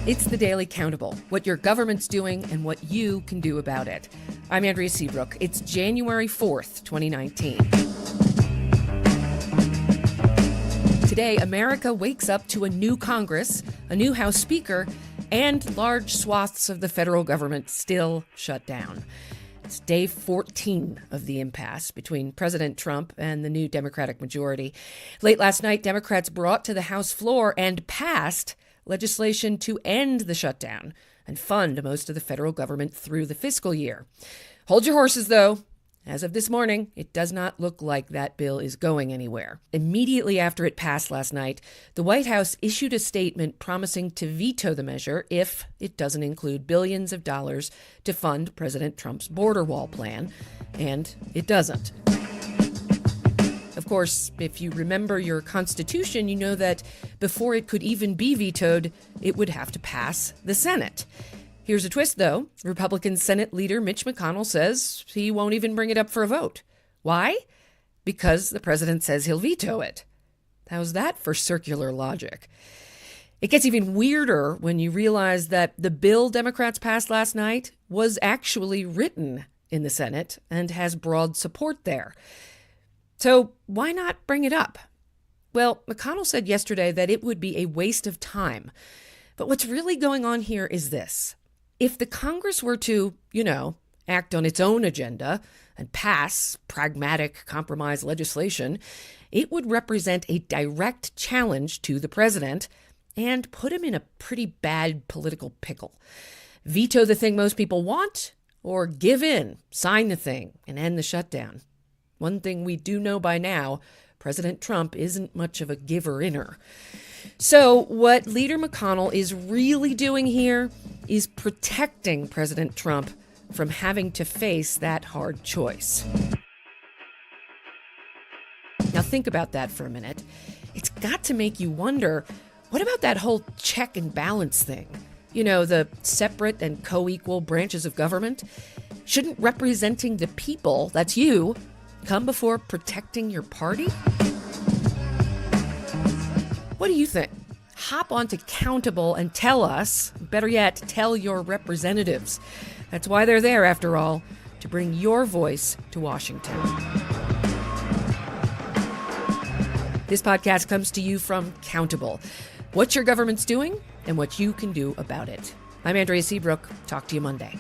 It's the Daily Countable, what your government's doing and what you can do about it. I'm Andrea Seabrook. It's January 4th, 2019. Today, America wakes up to a new Congress, a new House Speaker, and large swaths of the federal government still shut down. It's day 14 of the impasse between President Trump and the new Democratic majority. Late last night, Democrats brought to the House floor and passed legislation to end the shutdown and fund most of the federal government through the fiscal year. Hold your horses, though. As of this morning, it does not look like that bill is going anywhere. Immediately after it passed last night, the White House issued a statement promising to veto the measure if it doesn't include billions of dollars to fund President Trump's border wall plan, and it doesn't. Of course, if you remember your Constitution, you know that before it could even be vetoed, it would have to pass the Senate. Here's a twist, though. Republican Senate leader Mitch McConnell says he won't even bring it up for a vote. Why? Because the president says he'll veto it. How's that for circular logic? It gets even weirder when you realize that the bill Democrats passed last night was actually written in the Senate and has broad support there. So why not bring it up? Well, McConnell said yesterday that it would be a waste of time. But what's really going on here is this. If the Congress were to, act on its own agenda and pass pragmatic compromise legislation, it would represent a direct challenge to the president and put him in a pretty bad political pickle. Veto the thing most people want, or give in, sign the thing, and end the shutdown. One thing we do know by now, President Trump isn't much of a giver-inner. So what Leader McConnell is really doing here is protecting President Trump from having to face that hard choice. Now think about that for a minute. It's got to make you wonder, what about that whole check and balance thing? The separate and co-equal branches of government? Shouldn't representing the people, that's you, come before protecting your party? What do you think? Hop onto Countable and tell us, better yet, tell your representatives. That's why they're there, after all, to bring your voice to Washington. This podcast comes to you from Countable. What your government's doing and what you can do about it. I'm Andrea Seabrook. Talk to you Monday.